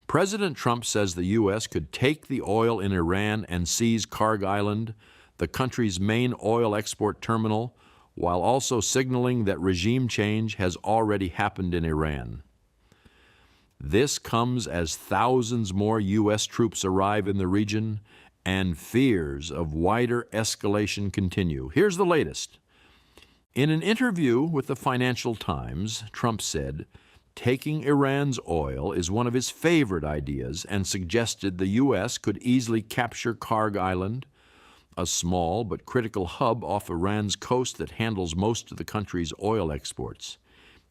President Trump says the U.S. could take the oil in Iran and seize Kharg Island, the country's main oil export terminal, while also signaling that regime change has already happened in Iran. This comes as thousands more U.S. troops arrive in the region and fears of wider escalation continue. Here's the latest. In an interview with the Financial Times, Trump said, taking Iran's oil is one of his favorite ideas and suggested the U.S. could easily capture Kharg Island, a small but critical hub off Iran's coast that handles most of the country's oil exports.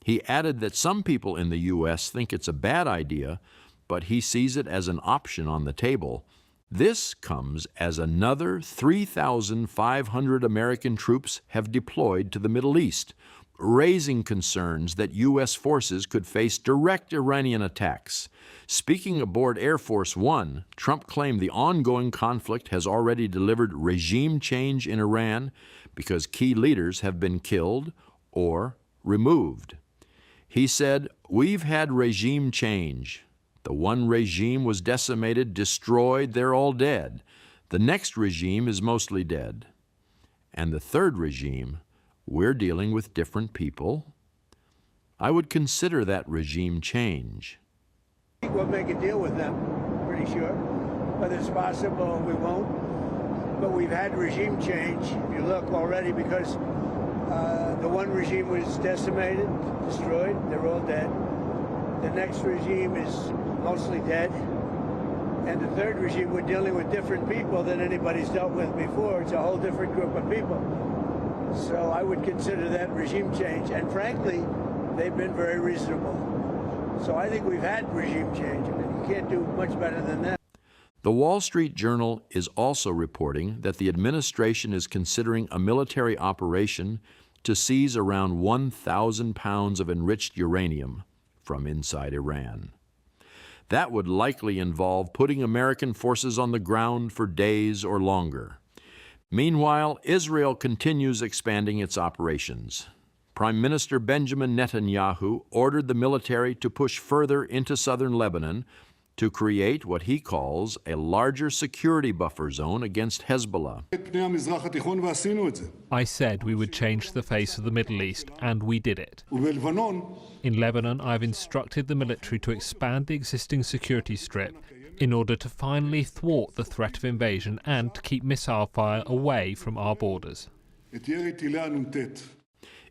He added that some people in the U.S. think it's a bad idea, but he sees it as an option on the table. This comes as another 3,500 American troops have deployed to the Middle East, raising concerns that U.S. forces could face direct Iranian attacks. Speaking aboard Air Force One, Trump claimed the ongoing conflict has already delivered regime change in Iran because key leaders have been killed or removed. He said, "We've had regime change. The one regime was decimated, destroyed, they're all dead. The next regime is mostly dead. And the third regime, we're dealing with different people. I would consider that regime change." I think we'll make a deal with them, pretty sure. Whether it's possible, we won't. But we've had regime change, if you look already, because the one regime was decimated, destroyed, they're all dead. The next regime is mostly dead. And the third regime, we're dealing with different people than anybody's dealt with before. It's a whole different group of people. So I would consider that regime change. And frankly, they've been very reasonable. So I think we've had regime change. I mean, you can't do much better than that. The Wall Street Journal is also reporting that the administration is considering a military operation to seize around 1,000 pounds of enriched uranium from inside Iran. That would likely involve putting American forces on the ground for days or longer. Meanwhile, Israel continues expanding its operations. Prime Minister Benjamin Netanyahu ordered the military to push further into southern Lebanon to create what he calls a larger security buffer zone against Hezbollah. I said we would change the face of the Middle East, and we did it. In Lebanon, I've instructed the military to expand the existing security strip in order to finally thwart the threat of invasion and to keep missile fire away from our borders.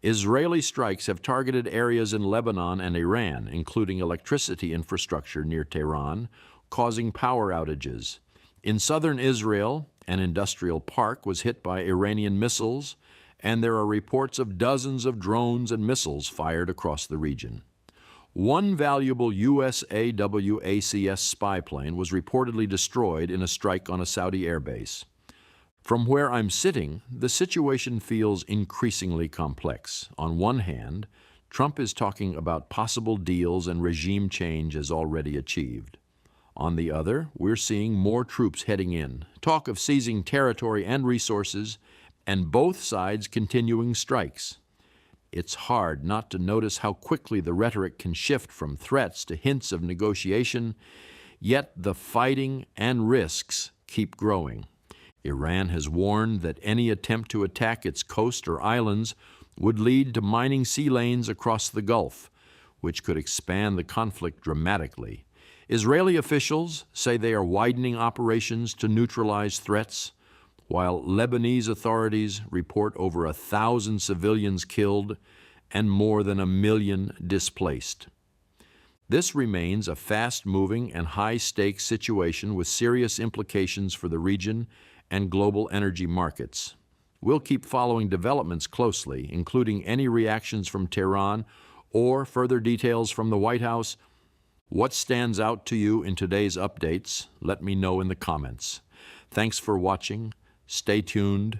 Israeli strikes have targeted areas in Lebanon and Iran, including electricity infrastructure near Tehran, causing power outages. In southern Israel, an industrial park was hit by Iranian missiles, and there are reports of dozens of drones and missiles fired across the region. One valuable USAWACS spy plane was reportedly destroyed in a strike on a Saudi airbase. From where I'm sitting, the situation feels increasingly complex. On one hand, Trump is talking about possible deals and regime change as already achieved. On the other, we're seeing more troops heading in, talk of seizing territory and resources, and both sides continuing strikes. It's hard not to notice how quickly the rhetoric can shift from threats to hints of negotiation, yet the fighting and risks keep growing. Iran has warned that any attempt to attack its coast or islands would lead to mining sea lanes across the Gulf, which could expand the conflict dramatically. Israeli officials say they are widening operations to neutralize threats, while Lebanese authorities report over 1,000 civilians killed and more than 1 million displaced. This remains a fast-moving and high-stakes situation with serious implications for the region and global energy markets. We'll keep following developments closely, including any reactions from Tehran or further details from the White House. What stands out to you in today's updates? Let me know in the comments. Thanks for watching. Stay tuned.